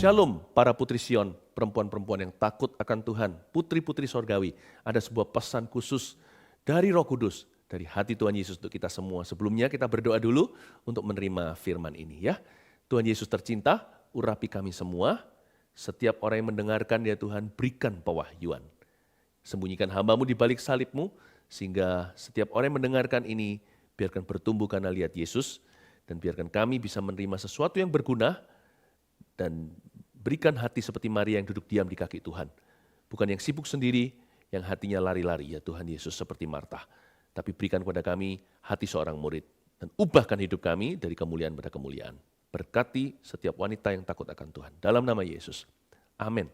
Shalom para putri Sion, perempuan-perempuan yang takut akan Tuhan, putri-putri sorgawi. Ada sebuah pesan khusus dari Roh Kudus, dari hati Tuhan Yesus untuk kita semua. Sebelumnya kita berdoa dulu untuk menerima firman ini ya. Tuhan Yesus tercinta, urapi kami semua. Setiap orang yang mendengarkan ya Tuhan, berikan pewahyuan. Sembunyikan hamba-Mu di balik salib-Mu, sehingga setiap orang yang mendengarkan ini, biarkan bertumbuh karena lihat Yesus, dan biarkan kami bisa menerima sesuatu yang berguna, dan berikan hati seperti Maria yang duduk diam di kaki Tuhan. Bukan yang sibuk sendiri, yang hatinya lari-lari ya Tuhan Yesus seperti Marta. Tapi berikan kepada kami hati seorang murid. Dan ubahkan hidup kami dari kemuliaan pada kemuliaan. Berkati setiap wanita yang takut akan Tuhan. Dalam nama Yesus. Amin.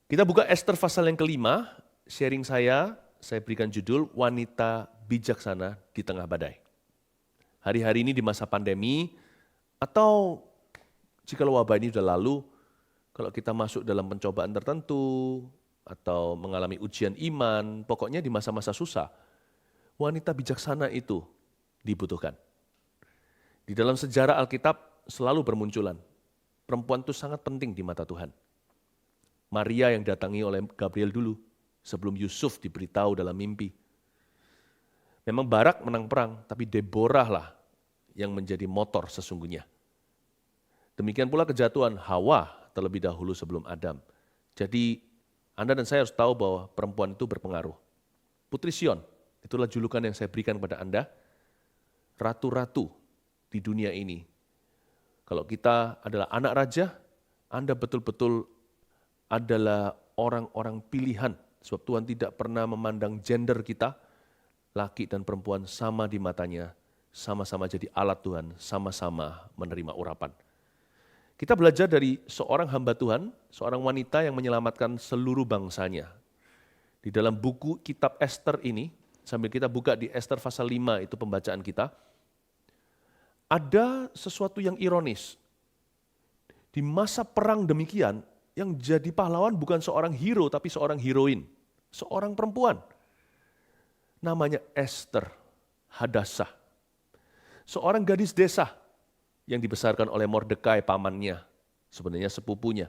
Kita buka Ester pasal yang kelima. Sharing saya berikan judul Wanita Bijaksana di Tengah Badai. Hari-hari ini di masa pandemi, atau jika wabah ini sudah lalu, kalau kita masuk dalam pencobaan tertentu, atau mengalami ujian iman, pokoknya di masa-masa susah, wanita bijaksana itu dibutuhkan. Di dalam sejarah Alkitab selalu bermunculan. Perempuan itu sangat penting di mata Tuhan. Maria yang datangi oleh Gabriel dulu, sebelum Yusuf diberitahu dalam mimpi. Memang Barak menang perang, tapi Deborah lah yang menjadi motor sesungguhnya. Demikian pula kejatuhan Hawa terlebih dahulu sebelum Adam. Jadi Anda dan saya harus tahu bahwa perempuan itu berpengaruh. Putri Sion, itulah julukan yang saya berikan kepada Anda. Ratu-ratu di dunia ini. Kalau kita adalah anak raja, Anda betul-betul adalah orang-orang pilihan. Sebab Tuhan tidak pernah memandang gender kita, laki dan perempuan sama di matanya, sama-sama jadi alat Tuhan, sama-sama menerima urapan. Kita belajar dari seorang hamba Tuhan, seorang wanita yang menyelamatkan seluruh bangsanya. Di dalam buku kitab Ester ini, sambil kita buka di Ester pasal 5 itu pembacaan kita, ada sesuatu yang ironis. Di masa perang demikian, yang jadi pahlawan bukan seorang hero, tapi seorang heroin, seorang perempuan. Namanya Ester Hadassah. Seorang gadis desa yang dibesarkan oleh Mordekai pamannya, sebenarnya sepupunya.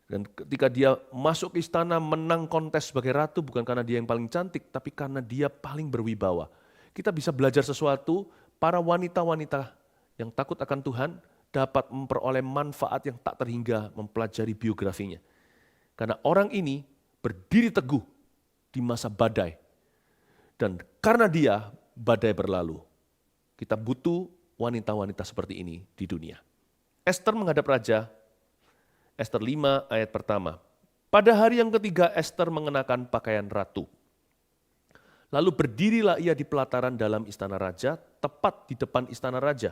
Dan ketika dia masuk ke istana menang kontes sebagai ratu, bukan karena dia yang paling cantik, tapi karena dia paling berwibawa. Kita bisa belajar sesuatu, para wanita-wanita yang takut akan Tuhan dapat memperoleh manfaat yang tak terhingga mempelajari biografinya. Karena orang ini berdiri teguh di masa badai. Dan karena dia, badai berlalu. Kita butuh wanita-wanita seperti ini di dunia. Ester menghadap raja, Ester 5 ayat pertama. Pada hari yang ketiga Ester mengenakan pakaian ratu. Lalu berdirilah ia di pelataran dalam istana raja, tepat di depan istana raja.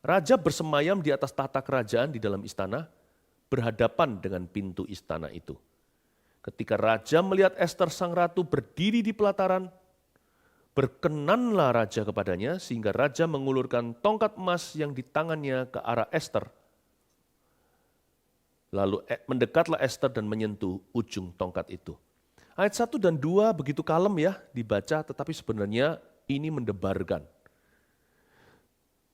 Raja bersemayam di atas tahta kerajaan di dalam istana, berhadapan dengan pintu istana itu. Ketika raja melihat Ester sang ratu berdiri di pelataran, berkenanlah raja kepadanya sehingga raja mengulurkan tongkat emas yang di tangannya ke arah Ester. Lalu mendekatlah Ester dan menyentuh ujung tongkat itu. Ayat 1 dan 2 begitu kalem ya dibaca, tetapi sebenarnya ini mendebarkan.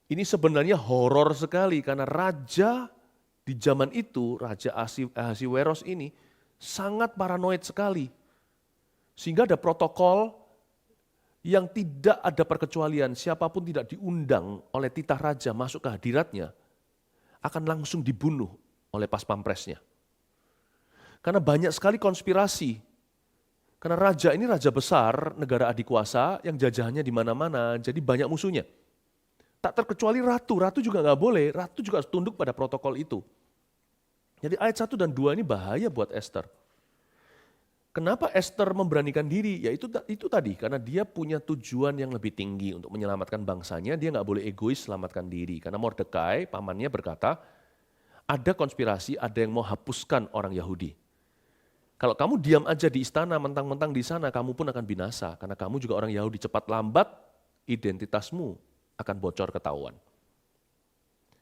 Ini sebenarnya horor sekali karena raja di zaman itu, Raja Ahasiweros ini sangat paranoid sekali. Sehingga ada protokol yang tidak ada perkecualian, siapapun tidak diundang oleh titah raja masuk ke hadiratnya, akan langsung dibunuh oleh pas pampresnya. Karena banyak sekali konspirasi. Karena raja ini raja besar, negara adikuasa yang jajahannya di mana-mana, jadi banyak musuhnya. Tak terkecuali ratu, ratu juga nggak boleh, ratu juga harus tunduk pada protokol itu. Jadi ayat 1 dan 2 ini bahaya buat Ester. Kenapa Ester memberanikan diri? Ya itu tadi, karena dia punya tujuan yang lebih tinggi untuk menyelamatkan bangsanya, dia nggak boleh egois selamatkan diri. Karena Mordekai, pamannya berkata, ada konspirasi, ada yang mau hapuskan orang Yahudi. Kalau kamu diam aja di istana, mentang-mentang di sana, kamu pun akan binasa. Karena kamu juga orang Yahudi, cepat lambat identitasmu akan bocor ketahuan.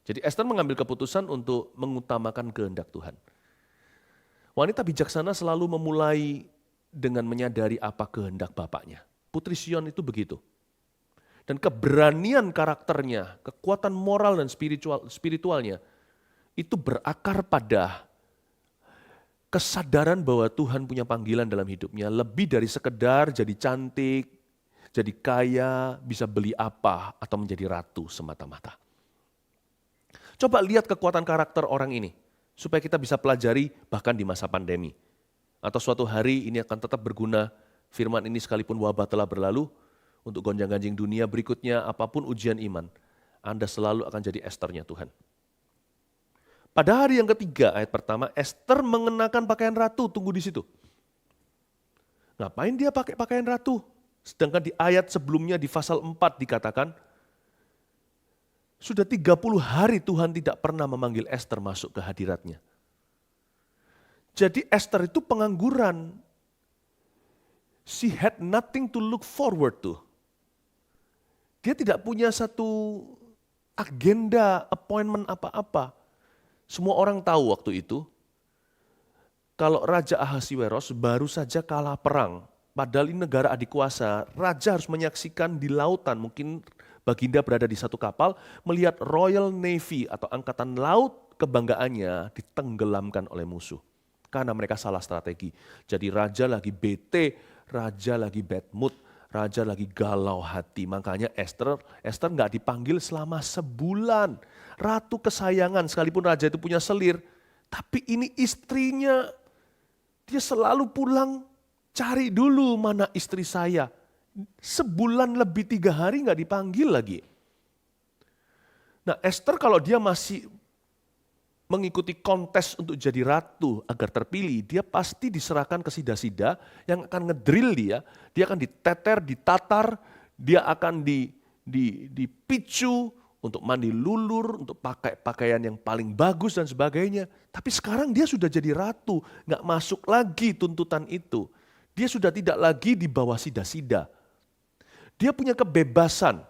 Jadi Ester mengambil keputusan untuk mengutamakan kehendak Tuhan. Wanita bijaksana selalu memulai dengan menyadari apa kehendak bapaknya. Putri Sion itu begitu. Dan keberanian karakternya, kekuatan moral dan spiritualnya, itu berakar pada kesadaran bahwa Tuhan punya panggilan dalam hidupnya. Lebih dari sekedar jadi cantik, jadi kaya, bisa beli apa, atau menjadi ratu semata-mata. Coba lihat kekuatan karakter orang ini, supaya kita bisa pelajari bahkan di masa pandemi. Atau suatu hari ini akan tetap berguna, firman ini sekalipun wabah telah berlalu, untuk gonjang-ganjing dunia berikutnya, apapun ujian iman, Anda selalu akan jadi Esternya Tuhan. Pada hari yang ketiga, ayat pertama, Ester mengenakan pakaian ratu, tunggu di situ. Ngapain dia pakai pakaian ratu? Sedangkan di ayat sebelumnya di pasal 4 dikatakan, sudah 30 hari Tuhan tidak pernah memanggil Ester masuk ke hadiratnya. Jadi Ester itu pengangguran. She had nothing to look forward to. Dia tidak punya satu agenda, appointment apa-apa. Semua orang tahu waktu itu, kalau Raja Ahasiweros baru saja kalah perang, padahal ini negara adikuasa, Raja harus menyaksikan di lautan, mungkin Baginda berada di satu kapal, melihat Royal Navy atau angkatan laut kebanggaannya ditenggelamkan oleh musuh. Karena mereka salah strategi. Jadi Raja lagi bete, Raja lagi bad mood, Raja lagi galau hati. Makanya Ester nggak dipanggil selama sebulan. Ratu kesayangan, sekalipun Raja itu punya selir, tapi ini istrinya, dia selalu pulang, cari dulu mana istri saya. Sebulan lebih 3 hari nggak dipanggil lagi. Nah Ester kalau dia masih mengikuti kontes untuk jadi ratu agar terpilih, dia pasti diserahkan ke sida-sida yang akan ngedrill dia akan diteter, ditatar, dia akan dipicu untuk mandi lulur, untuk pakai pakaian yang paling bagus dan sebagainya. Tapi sekarang dia sudah jadi ratu, nggak masuk lagi tuntutan itu. Dia sudah tidak lagi di bawah sida-sida. Dia punya kebebasan,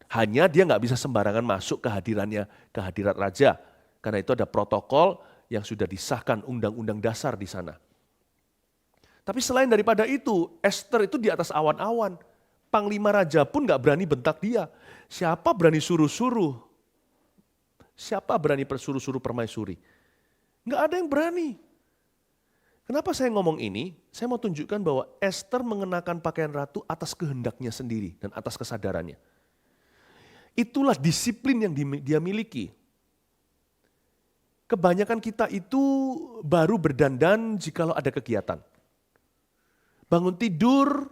hanya dia nggak bisa sembarangan masuk ke hadirat raja. Karena itu ada protokol yang sudah disahkan undang-undang dasar di sana. Tapi selain daripada itu, Ester itu di atas awan-awan. Panglima raja pun nggak berani bentak dia. Siapa berani suruh-suruh? Siapa berani suruh-suruh permaisuri? Nggak ada yang berani. Kenapa saya ngomong ini? Saya mau tunjukkan bahwa Ester mengenakan pakaian ratu atas kehendaknya sendiri dan atas kesadarannya. Itulah disiplin yang dia miliki. Kebanyakan kita itu baru berdandan jikalau ada kegiatan. Bangun tidur,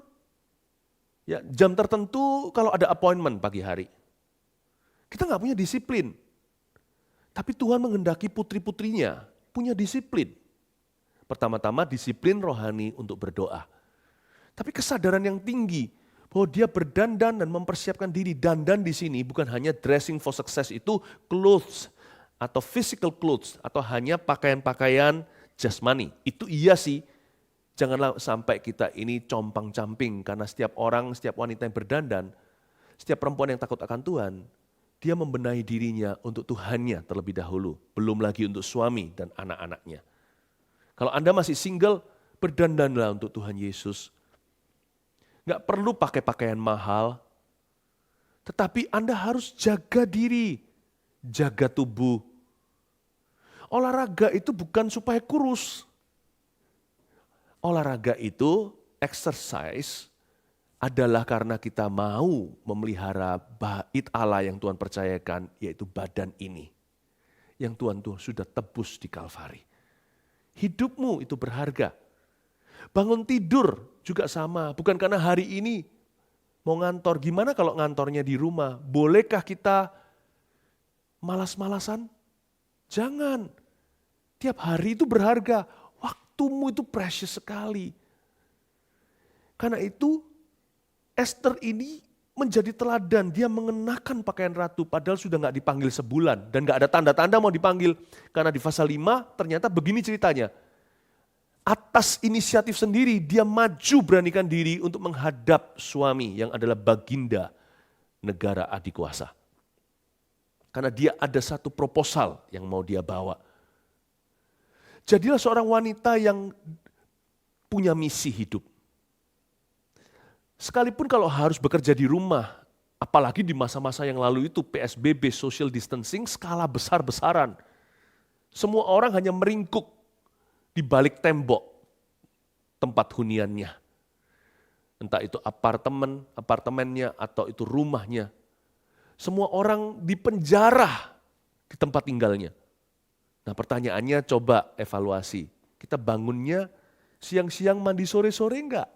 ya, jam tertentu kalau ada appointment pagi hari. Kita nggak punya disiplin. Tapi Tuhan menghendaki putri-putrinya punya disiplin. Pertama-tama disiplin rohani untuk berdoa. Tapi kesadaran yang tinggi bahwa dia berdandan dan mempersiapkan diri. Dandan di sini bukan hanya dressing for success, itu clothes atau physical clothes atau hanya pakaian-pakaian jasmani. Itu iya sih. Janganlah sampai kita ini compang-camping karena setiap orang, setiap wanita yang berdandan, setiap perempuan yang takut akan Tuhan, dia membenahi dirinya untuk Tuhannya terlebih dahulu, belum lagi untuk suami dan anak-anaknya. Kalau Anda masih single, berdandanlah untuk Tuhan Yesus. Nggak perlu pakai pakaian mahal, tetapi Anda harus jaga diri, jaga tubuh. Olahraga itu bukan supaya kurus. Olahraga itu, exercise, adalah karena kita mau memelihara bait Allah yang Tuhan percayakan, yaitu badan ini. Yang Tuhan sudah tebus di Kalvari. Hidupmu itu berharga. Bangun tidur juga sama, bukan karena hari ini mau ngantor. Gimana kalau ngantornya di rumah? Bolehkah kita malas-malasan? Jangan. Tiap hari itu berharga. Waktumu itu precious sekali. Karena itu Ester ini menjadi teladan. Dia mengenakan pakaian ratu padahal sudah gak dipanggil sebulan. Dan gak ada tanda-tanda mau dipanggil. Karena di pasal 5 ternyata begini ceritanya. Atas inisiatif sendiri dia maju beranikan diri untuk menghadap suami yang adalah baginda negara adikuasa. Karena dia ada satu proposal yang mau dia bawa. Jadilah seorang wanita yang punya misi hidup. Sekalipun kalau harus bekerja di rumah, Apalagi di masa-masa yang lalu itu PSBB, social distancing, skala besar-besaran. Semua orang hanya meringkuk di balik tembok tempat huniannya. Entah itu apartemennya atau itu rumahnya. Semua orang dipenjara di tempat tinggalnya. Nah pertanyaannya coba evaluasi. Kita bangunnya siang-siang mandi sore-sore enggak?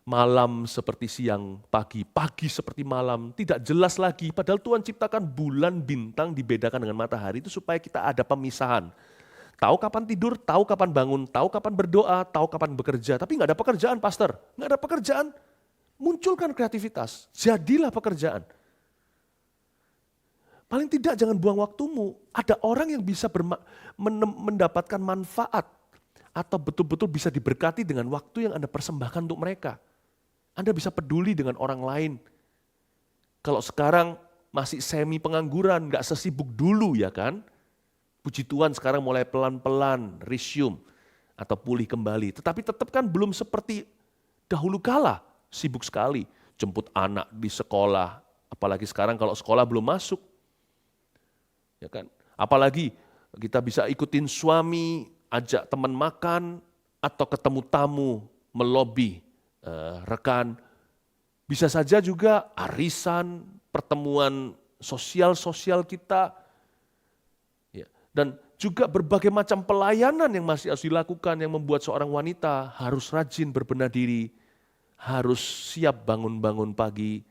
Malam seperti siang, pagi seperti malam, tidak jelas lagi. Padahal Tuhan ciptakan bulan, bintang dibedakan dengan matahari itu supaya kita ada pemisahan. Tahu kapan tidur, tahu kapan bangun, tahu kapan berdoa, tahu kapan bekerja. Tapi nggak ada pekerjaan, pastor. Nggak ada pekerjaan, munculkan kreativitas. Jadilah pekerjaan. Paling tidak jangan buang waktumu. Ada orang yang bisa mendapatkan manfaat atau betul-betul bisa diberkati dengan waktu yang Anda persembahkan untuk mereka. Anda bisa peduli dengan orang lain. Kalau sekarang masih semi pengangguran, nggak sesibuk dulu ya kan. Puji Tuhan sekarang mulai pelan-pelan resume atau pulih kembali. Tetapi tetap kan belum seperti dahulu kala, sibuk sekali. Jemput anak di sekolah, apalagi sekarang kalau sekolah belum masuk. Ya kan? Apalagi kita bisa ikutin suami, ajak teman makan, atau ketemu tamu, melobi rekan. Bisa saja juga arisan, pertemuan sosial kita. Ya. Dan juga berbagai macam pelayanan yang masih harus dilakukan yang membuat seorang wanita harus rajin berbenah diri, harus siap bangun-bangun pagi,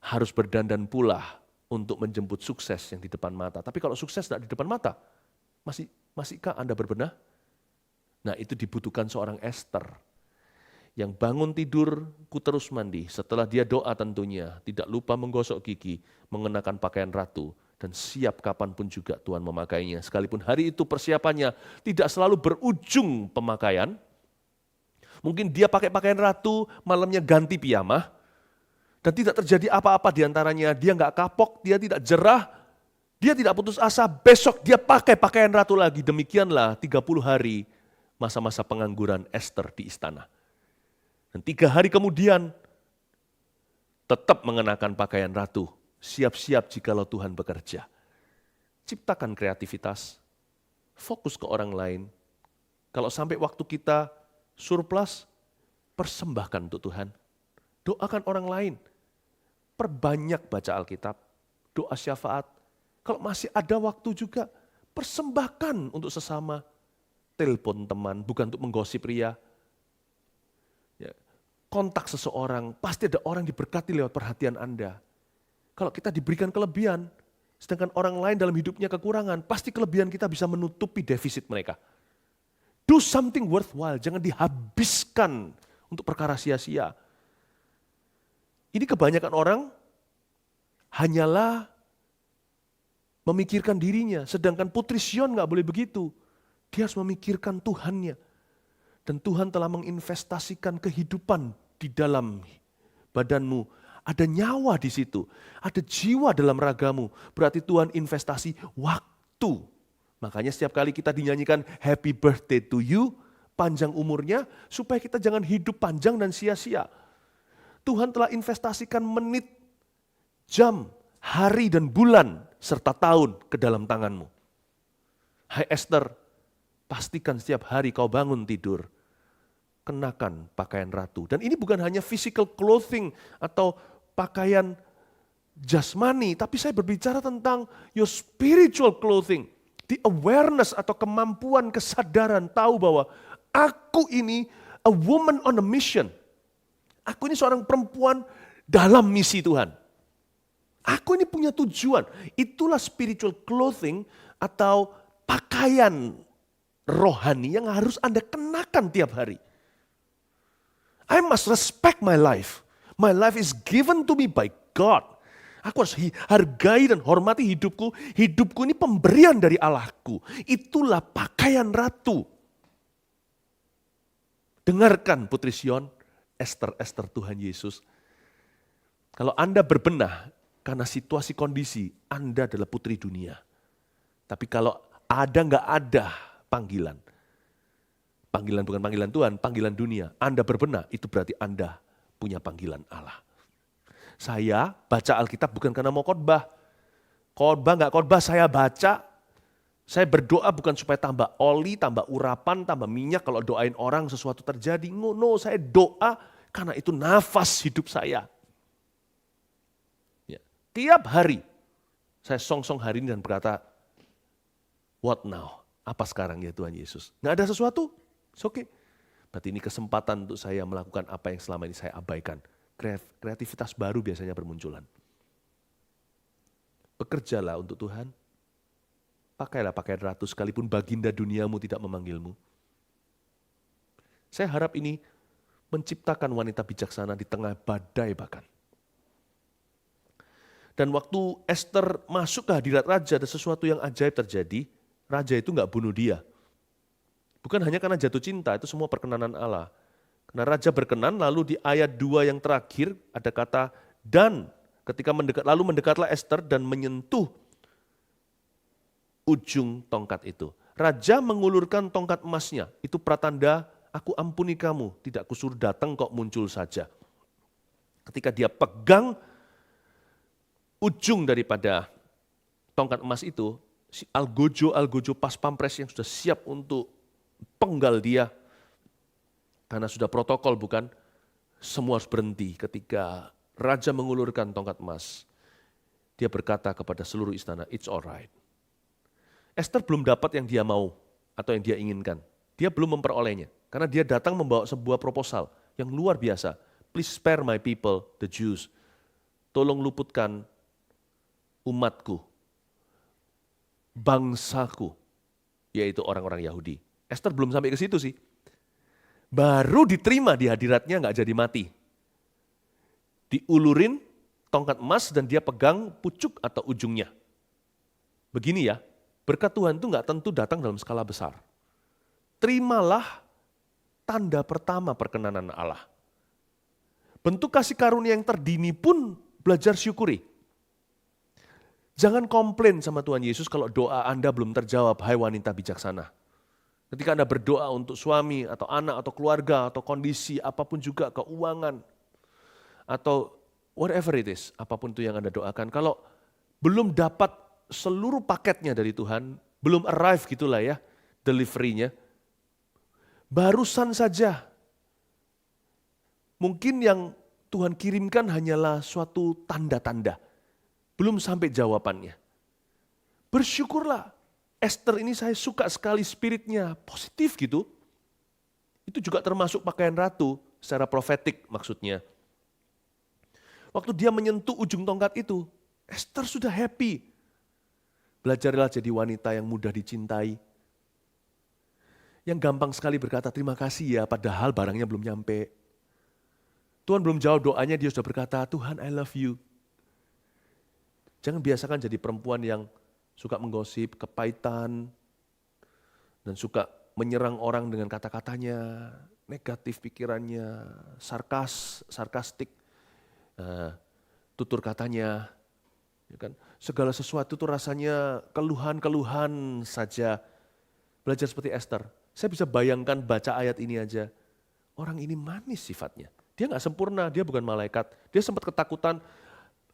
harus berdandan pula untuk menjemput sukses yang di depan mata. Tapi kalau sukses tidak di depan mata, masihkah Anda berbenah? Nah itu dibutuhkan seorang Esther yang bangun tidur, ku terus mandi. Setelah dia doa tentunya, tidak lupa menggosok gigi, mengenakan pakaian ratu, dan siap kapanpun juga Tuhan memakainya. Sekalipun hari itu persiapannya tidak selalu berujung pemakaian. Mungkin dia pakai pakaian ratu, malamnya ganti piyamah, dan tidak terjadi apa-apa di antaranya. Dia nggak kapok, dia tidak jerah, dia tidak putus asa. Besok dia pakai pakaian ratu lagi. Demikianlah 30 hari masa-masa pengangguran Esther di istana. Dan 3 hari kemudian tetap mengenakan pakaian ratu. Siap-siap jikalau Tuhan bekerja. Ciptakan kreativitas, fokus ke orang lain. Kalau sampai waktu kita surplus, persembahkan untuk Tuhan. Doakan orang lain. Perbanyak baca Alkitab, doa syafaat. Kalau masih ada waktu juga, persembahkan untuk sesama. Telepon teman, bukan untuk menggosip ria. Ya, kontak seseorang, pasti ada orang diberkati lewat perhatian Anda. Kalau kita diberikan kelebihan, sedangkan orang lain dalam hidupnya kekurangan, pasti kelebihan kita bisa menutupi defisit mereka. Do something worthwhile, jangan dihabiskan untuk perkara sia-sia. Ini kebanyakan orang hanyalah memikirkan dirinya, sedangkan Putri Sion nggak boleh begitu. Dia harus memikirkan Tuhannya. Dan Tuhan telah menginvestasikan kehidupan di dalam badanmu. Ada nyawa di situ, ada jiwa dalam ragamu. Berarti Tuhan investasi waktu. Makanya setiap kali kita dinyanyikan happy birthday to you, panjang umurnya, supaya kita jangan hidup panjang dan sia-sia. Tuhan telah investasikan menit, jam, hari dan bulan, serta tahun ke dalam tanganmu. Hai Esther, pastikan setiap hari kau bangun tidur, kenakan pakaian ratu. Dan ini bukan hanya physical clothing atau pakaian jasmani, tapi saya berbicara tentang your spiritual clothing. The awareness atau kemampuan kesadaran tahu bahwa aku ini a woman on a mission. Aku ini seorang perempuan dalam misi Tuhan. Aku ini punya tujuan. Itulah spiritual clothing atau pakaian rohani yang harus Anda kenakan tiap hari. I must respect my life. My life is given to me by God. Aku harus hargai dan hormati hidupku. Hidupku ini pemberian dari Allahku. Itulah pakaian ratu. Dengarkan Putri Sion, Esther Tuhan Yesus. Kalau Anda berbenah karena situasi kondisi, Anda adalah putri dunia. Tapi kalau nggak ada panggilan. Panggilan bukan panggilan Tuhan, panggilan dunia. Anda berbenah, itu berarti Anda punya panggilan Allah. Saya baca Alkitab bukan karena mau khotbah. Khotbah nggak khotbah, saya baca. Saya berdoa bukan supaya tambah oli, tambah urapan, tambah minyak kalau doain orang sesuatu terjadi. No, saya doa karena itu nafas hidup saya. Ya. Tiap hari saya song-song hari ini dan berkata, what now? Apa sekarang ya Tuhan Yesus? Nggak ada sesuatu? It's okay. Berarti ini kesempatan untuk saya melakukan apa yang selama ini saya abaikan. Kreativitas baru biasanya bermunculan. Bekerjalah untuk Tuhan. Pakailah pakaian ratu sekalipun baginda duniamu tidak memanggilmu. Saya harap ini menciptakan wanita bijaksana di tengah badai bahkan. Dan waktu Esther masuk ke hadirat raja, ada sesuatu yang ajaib terjadi. Raja itu nggak bunuh dia. Bukan hanya karena jatuh cinta, itu semua perkenanan Allah. Karena raja berkenan, lalu di ayat 2 yang terakhir ada kata, dan ketika mendekatlah Esther dan menyentuh ujung tongkat itu. Raja mengulurkan tongkat emasnya, itu pratanda, aku ampuni kamu, tidak kusuruh datang kok muncul saja. Ketika dia pegang ujung daripada tongkat emas itu, si algojo pas pampres yang sudah siap untuk penggal dia, karena sudah protokol bukan, semua harus berhenti ketika raja mengulurkan tongkat emas. Dia berkata kepada seluruh istana, it's alright. Esther belum dapat yang dia mau atau yang dia inginkan. Dia belum memperolehnya. Karena dia datang membawa sebuah proposal yang luar biasa. Please spare my people, the Jews. Tolong luputkan umatku, bangsaku, yaitu orang-orang Yahudi. Esther belum sampai ke situ sih. Baru diterima di hadiratnya nggak jadi mati. Diulurin tongkat emas dan dia pegang pucuk atau ujungnya. Begini ya, berkat Tuhan itu nggak tentu datang dalam skala besar. Terimalah tanda pertama perkenanan Allah. Bentuk kasih karunia yang terdini pun belajar syukuri. Jangan komplain sama Tuhan Yesus kalau doa Anda belum terjawab, hai wanita bijaksana. Ketika Anda berdoa untuk suami atau anak atau keluarga atau kondisi apapun juga, keuangan atau whatever it is, apapun itu yang Anda doakan, kalau belum dapat seluruh paketnya dari Tuhan, belum arrive gitulah ya, delivery-nya, barusan saja. Mungkin yang Tuhan kirimkan hanyalah suatu tanda-tanda, belum sampai jawabannya. Bersyukurlah. Esther ini saya suka sekali spiritnya, positif gitu. Itu juga termasuk pakaian ratu, secara profetik maksudnya. Waktu dia menyentuh ujung tongkat itu, Esther sudah happy. Belajarlah jadi wanita yang mudah dicintai. Yang gampang sekali berkata terima kasih ya, padahal barangnya belum nyampe. Tuhan belum jawab doanya, dia sudah berkata, Tuhan I love you. Jangan biasakan jadi perempuan yang suka menggosip, kepahitan, dan suka menyerang orang dengan kata-katanya, negatif pikirannya, sarkastik, tutur katanya. Ya kan? Segala sesuatu itu rasanya keluhan-keluhan saja. Belajar seperti Esther. Saya bisa bayangkan baca ayat ini aja. Orang ini manis sifatnya. Dia nggak sempurna, dia bukan malaikat. Dia sempat ketakutan.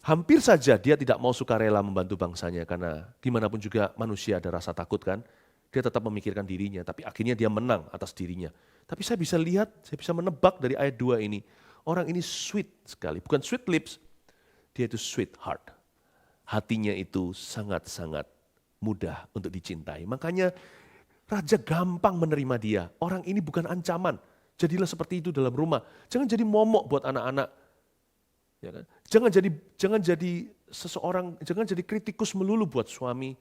Hampir saja dia tidak mau sukarela membantu bangsanya karena dimanapun juga manusia ada rasa takut kan. Dia tetap memikirkan dirinya, tapi akhirnya dia menang atas dirinya. Tapi saya bisa lihat, saya bisa menebak dari ayat 2 ini. Orang ini sweet sekali, bukan sweet lips, dia itu sweet heart. Hatinya itu sangat-sangat mudah untuk dicintai. Makanya raja gampang menerima dia. Orang ini bukan ancaman. Jadilah seperti itu dalam rumah. Jangan jadi momok buat anak-anak. Ya kan? Jangan jadi kritikus melulu buat suami.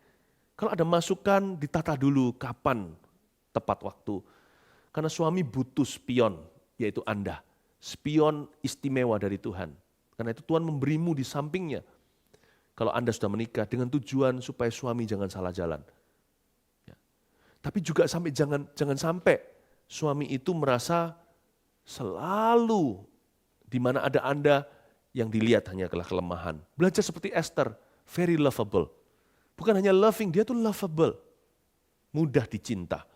Kalau ada masukan ditata dulu kapan tepat waktu. Karena suami butuh spion, yaitu Anda. Spion istimewa dari Tuhan. Karena itu Tuhan memberimu di sampingnya. Kalau Anda sudah menikah dengan tujuan supaya suami jangan salah jalan. Ya. Tapi juga jangan sampai suami itu merasa selalu di mana ada Anda yang dilihat hanya adalah kelemahan. Belajar seperti Esther, very lovable. Bukan hanya loving, dia tuh lovable. Mudah dicinta.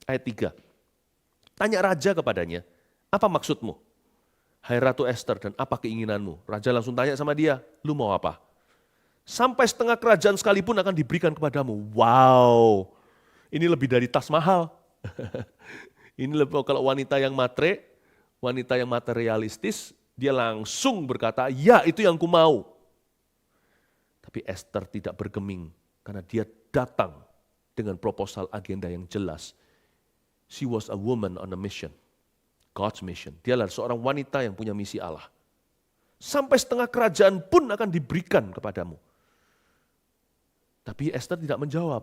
Ayat 3. Tanya raja kepadanya, apa maksudmu? Hai Ratu Esther, dan apa keinginanmu? Raja langsung tanya sama dia, lu mau apa? Sampai setengah kerajaan sekalipun akan diberikan kepadamu. Wow, ini lebih dari tas mahal. Ini lebih kalau wanita yang matre, wanita yang materialistis, dia langsung berkata, ya itu yang ku mau. Tapi Esther tidak bergeming, karena dia datang dengan proposal agenda yang jelas. She was a woman on a mission. God's mission. Dia adalah seorang wanita yang punya misi Allah. Sampai setengah kerajaan pun akan diberikan kepadamu. Tapi Esther tidak menjawab.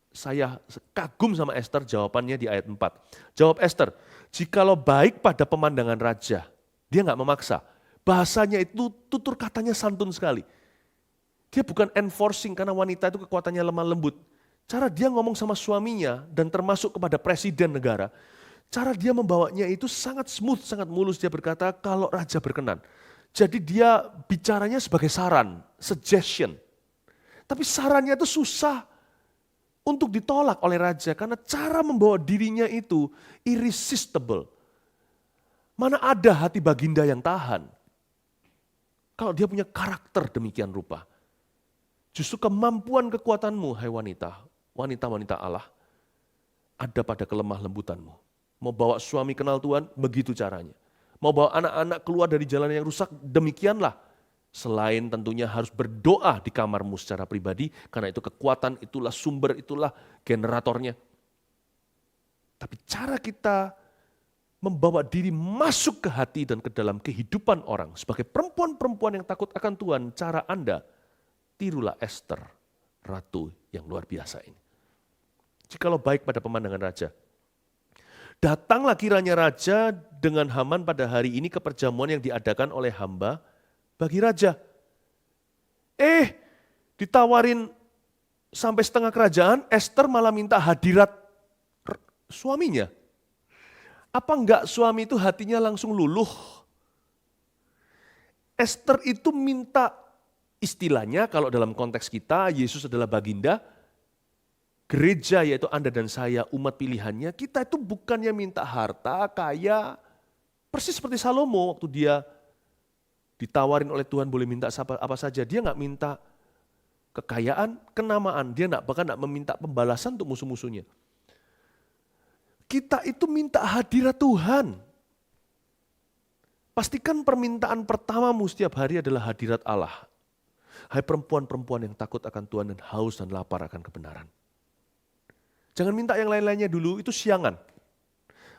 Saya kagum sama Esther, jawabannya di ayat 4. Jawab Esther, jikalau baik pada pemandangan raja, dia nggak memaksa. Bahasanya itu tutur katanya santun sekali. Dia bukan enforcing karena wanita itu kekuatannya lemah lembut. Cara dia ngomong sama suaminya dan termasuk kepada presiden negara, cara dia membawanya itu sangat smooth, sangat mulus. Dia berkata, kalau raja berkenan. Jadi dia bicaranya sebagai saran, suggestion. Tapi sarannya itu susah untuk ditolak oleh raja. Karena cara membawa dirinya itu irresistible. Mana ada hati baginda yang tahan. Kalau dia punya karakter demikian rupa. Justru kemampuan kekuatanmu, hai wanita, wanita-wanita Allah, ada pada kelemah lembutanmu. Mau bawa suami kenal Tuhan, begitu caranya. Mau bawa anak-anak keluar dari jalan yang rusak, demikianlah. Selain tentunya harus berdoa di kamarmu secara pribadi, karena itu kekuatan, itulah sumber, itulah generatornya. Tapi cara kita membawa diri masuk ke hati dan ke dalam kehidupan orang, sebagai perempuan-perempuan yang takut akan Tuhan, cara Anda, tirulah Esther, ratu yang luar biasa ini. Jikalau baik pada pemandangan raja, datanglah kiranya raja dengan Haman pada hari ini ke perjamuan yang diadakan oleh hamba bagi raja. Ditawarin sampai setengah kerajaan, Esther malah minta hadirat suaminya. Apa enggak suami itu hatinya langsung luluh? Esther itu minta, istilahnya kalau dalam konteks kita, Yesus adalah baginda, gereja yaitu Anda dan saya, umat pilihannya, kita itu bukannya minta harta, kaya, persis seperti Salomo waktu dia ditawarin oleh Tuhan boleh minta apa saja. Dia nggak minta kekayaan, kenamaan, dia bahkan nggak meminta pembalasan untuk musuh-musuhnya. Kita itu minta hadirat Tuhan. Pastikan permintaan pertamamu setiap hari adalah hadirat Allah. Hai perempuan-perempuan yang takut akan Tuhan dan haus dan lapar akan kebenaran. Jangan minta yang lain-lainnya dulu, itu siangan.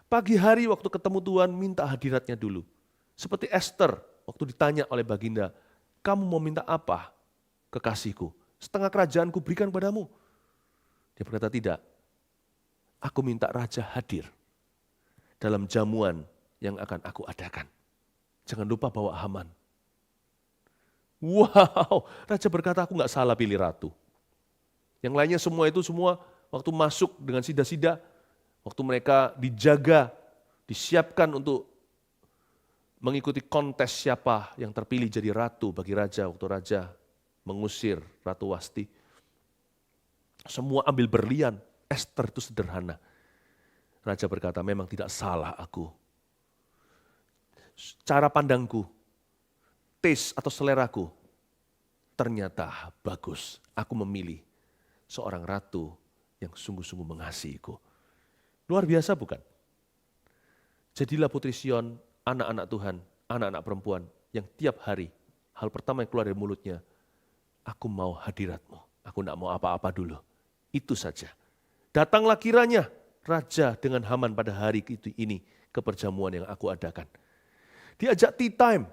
Pagi hari waktu ketemu Tuhan, minta hadiratnya dulu. Seperti Esther, waktu ditanya oleh baginda, kamu mau minta apa, kekasihku? Setengah kerajaanku berikan padamu. Dia berkata tidak, aku minta raja hadir dalam jamuan yang akan aku adakan. Jangan lupa bawa Haman. Wow, raja berkata aku gak salah pilih ratu. Yang lainnya semua itu semua waktu masuk dengan sida-sida, waktu mereka dijaga, disiapkan untuk mengikuti kontes siapa yang terpilih jadi ratu bagi raja, waktu raja mengusir Ratu Wasti. Semua ambil berlian, Esther itu sederhana. Raja berkata, memang tidak salah aku. Cara pandangku, taste atau seleraku, ternyata bagus. Aku memilih seorang ratu yang sungguh-sungguh mengasihiku. Luar biasa bukan? Jadilah putri Sion, anak-anak Tuhan, anak-anak perempuan yang tiap hari, hal pertama yang keluar dari mulutnya, aku mau hadiratmu, aku tidak mau apa-apa dulu. Itu saja. Datanglah kiranya raja dengan Haman pada hari ini ke perjamuan yang aku adakan. Diajak tea time.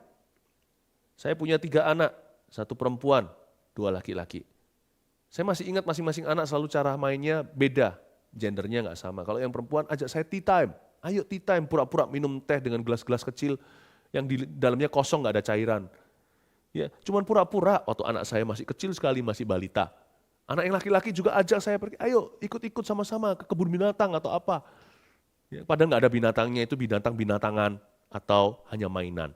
Saya punya 3 anak, 1 perempuan, 2 laki-laki. Saya masih ingat masing-masing anak selalu cara mainnya beda, gendernya nggak sama. Kalau yang perempuan ajak saya tea time, ayo tea time, pura-pura minum teh dengan gelas-gelas kecil yang di dalamnya kosong nggak ada cairan. Ya, cuman pura-pura. Waktu anak saya masih kecil sekali, masih balita. Anak yang laki-laki juga ajak saya pergi, ayo ikut-ikut sama-sama ke kebun binatang atau apa. Ya, padahal nggak ada binatangnya, itu binatang-binatangan atau hanya mainan.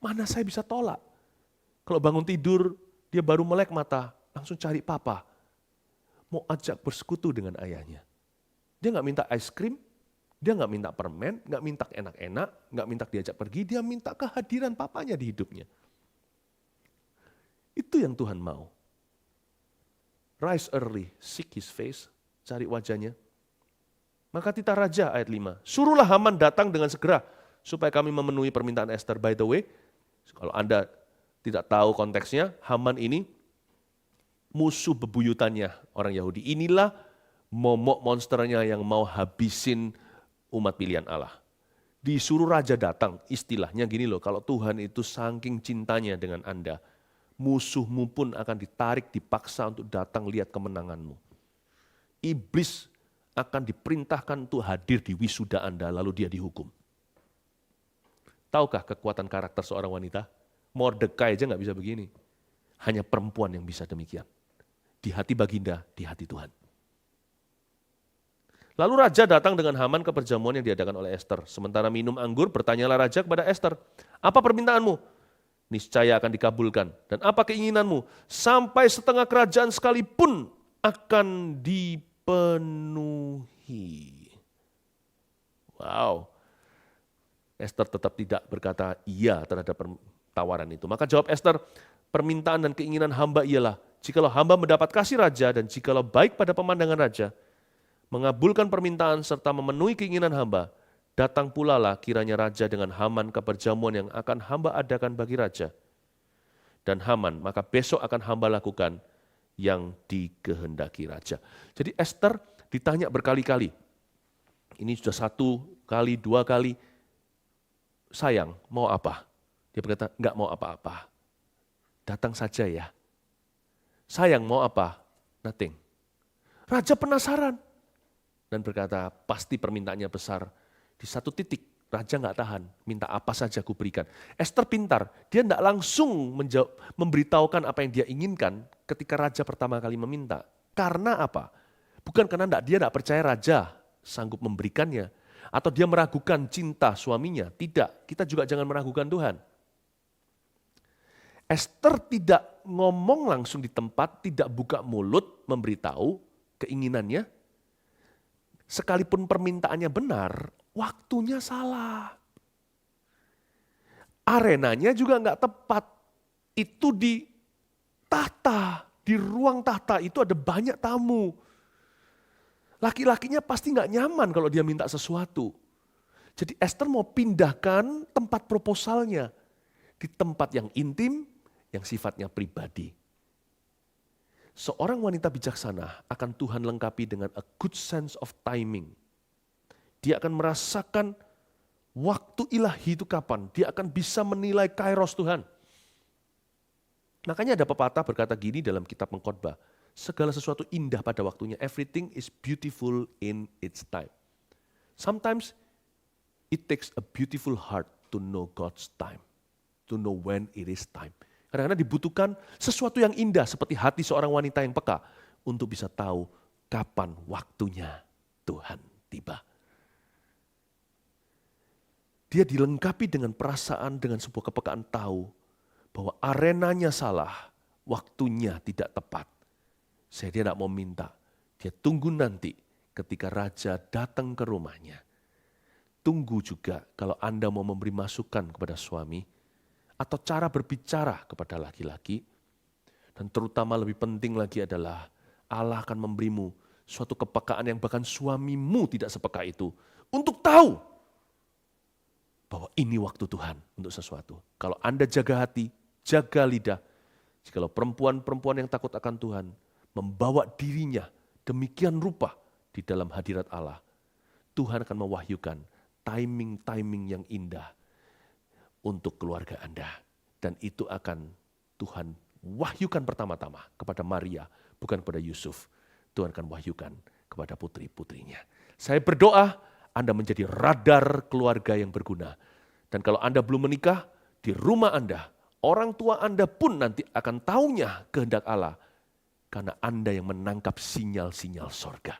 Mana saya bisa tolak? Kalau bangun tidur, dia baru melek mata, langsung cari papa. Mau ajak bersekutu dengan ayahnya. Dia nggak minta es krim, Dia nggak minta permen, nggak minta enak-enak, nggak minta diajak pergi, dia minta kehadiran papanya di hidupnya. Itu yang Tuhan mau. Rise early, seek his face, cari wajahnya. Maka titah raja ayat 5, suruhlah Haman datang dengan segera, supaya kami memenuhi permintaan Esther. By the way, kalau Anda tidak tahu konteksnya, Haman ini musuh bebuyutannya orang Yahudi. Inilah momok monsternya yang mau habisin umat pilihan Allah. Disuruh raja datang, istilahnya gini loh, kalau Tuhan itu saking cintanya dengan Anda, musuhmu pun akan ditarik, dipaksa untuk datang lihat kemenanganmu. Iblis akan diperintahkan untuk hadir di wisuda Anda, lalu dia dihukum. Tahukah kekuatan karakter seorang wanita? Mordekai aja nggak bisa begini. Hanya perempuan yang bisa demikian. Di hati baginda, di hati Tuhan. Lalu raja datang dengan Haman ke perjamuan yang diadakan oleh Esther. Sementara minum anggur, bertanyalah raja kepada Esther, apa permintaanmu? Niscaya akan dikabulkan. Dan apa keinginanmu? Sampai setengah kerajaan sekalipun akan dipenuhi. Wow. Esther tetap tidak berkata iya terhadap tawaran itu. Maka jawab Esther, permintaan dan keinginan hamba ialah, jikalau hamba mendapat kasih raja dan jikalau baik pada pemandangan raja, mengabulkan permintaan serta memenuhi keinginan hamba, datang pula lah kiranya raja dengan Haman ke perjamuan yang akan hamba adakan bagi raja. Dan Haman, maka besok akan hamba lakukan yang dikehendaki raja. Jadi Esther ditanya berkali-kali. Ini sudah 1 kali, 2 kali. Sayang, mau apa? Dia berkata, enggak mau apa-apa. Datang saja ya. Sayang, mau apa? Nothing. Raja penasaran. Dan berkata, pasti permintaannya besar. Di satu titik, raja nggak tahan, minta apa saja aku berikan. Esther pintar, dia nggak langsung memberitahukan apa yang dia inginkan ketika raja pertama kali meminta. Karena apa? Bukan karena dia nggak percaya raja sanggup memberikannya, atau dia meragukan cinta suaminya. Tidak, kita juga jangan meragukan Tuhan. Esther tidak ngomong langsung di tempat, tidak buka mulut memberitahu keinginannya. Sekalipun permintaannya benar, waktunya salah. Arenanya juga nggak tepat. Itu di tahta, di ruang tahta itu ada banyak tamu. Laki-lakinya pasti nggak nyaman kalau dia minta sesuatu. Jadi Esther mau pindahkan tempat proposalnya di tempat yang intim, yang sifatnya pribadi. Seorang wanita bijaksana akan Tuhan lengkapi dengan a good sense of timing. Dia akan merasakan waktu ilahi itu kapan. Dia akan bisa menilai kairos Tuhan. Makanya ada pepatah berkata gini dalam kitab Pengkhotbah. Segala sesuatu indah pada waktunya. Everything is beautiful in its time. Sometimes it takes a beautiful heart to know God's time. To know when it is time. Kadang-kadang dibutuhkan sesuatu yang indah seperti hati seorang wanita yang peka untuk bisa tahu kapan waktunya Tuhan tiba. Dia dilengkapi dengan perasaan, dengan sebuah kepekaan tahu bahwa arenanya salah, waktunya tidak tepat. Dia tidak mau minta, dia tunggu nanti ketika raja datang ke rumahnya. Tunggu juga kalau Anda mau memberi masukan kepada suami, atau cara berbicara kepada laki-laki, dan terutama lebih penting lagi adalah Allah akan memberimu suatu kepekaan yang bahkan suamimu tidak sepeka itu, untuk tahu bahwa ini waktu Tuhan untuk sesuatu. Kalau Anda jaga hati, jaga lidah, jikalau perempuan-perempuan yang takut akan Tuhan, membawa dirinya demikian rupa di dalam hadirat Allah, Tuhan akan mewahyukan timing-timing yang indah untuk keluarga Anda. Dan itu akan Tuhan wahyukan pertama-tama kepada Maria, bukan kepada Yusuf. Tuhan akan wahyukan kepada putri-putrinya. Saya berdoa Anda menjadi radar keluarga yang berguna. Dan kalau Anda belum menikah, di rumah Anda, orang tua Anda pun nanti akan tahunya kehendak Allah. Karena Anda yang menangkap sinyal-sinyal sorga.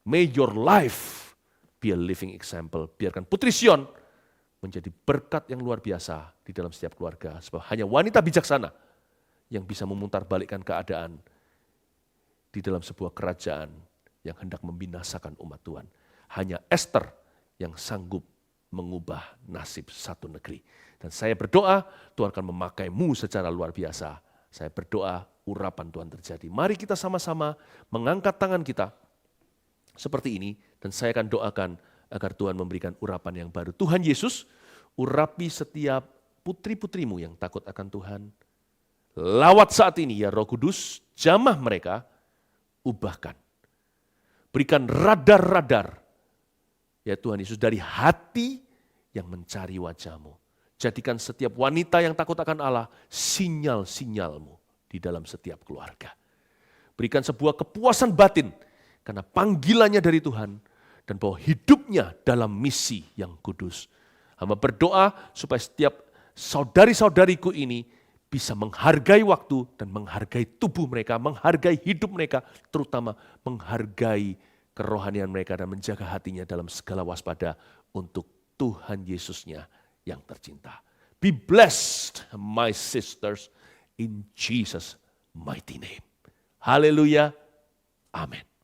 May your life be a living example. Biarkan Putri Sion menjadi berkat yang luar biasa di dalam setiap keluarga. Sebab hanya wanita bijaksana yang bisa memutarbalikkan keadaan di dalam sebuah kerajaan yang hendak membinasakan umat Tuhan. Hanya Esther yang sanggup mengubah nasib satu negeri. Dan saya berdoa Tuhan akan memakaimu secara luar biasa. Saya berdoa urapan Tuhan terjadi. Mari kita sama-sama mengangkat tangan kita seperti ini. Dan saya akan doakan agar Tuhan memberikan urapan yang baru. Tuhan Yesus, urapi setiap putri-putrimu yang takut akan Tuhan. Lawat saat ini ya Roh Kudus, jamah mereka, ubahkan. Berikan radar-radar, ya Tuhan Yesus, dari hati yang mencari wajah-Mu. Jadikan setiap wanita yang takut akan Allah, sinyal-sinyal-Mu di dalam setiap keluarga. Berikan sebuah kepuasan batin, karena panggilannya dari Tuhan, dan bahwa hidupnya dalam misi yang kudus. Hamba berdoa supaya setiap saudari-saudariku ini bisa menghargai waktu dan menghargai tubuh mereka, menghargai hidup mereka, terutama menghargai kerohanian mereka dan menjaga hatinya dalam segala waspada untuk Tuhan Yesusnya yang tercinta. Be blessed, my sisters, in Jesus' mighty name. Haleluya. Amin.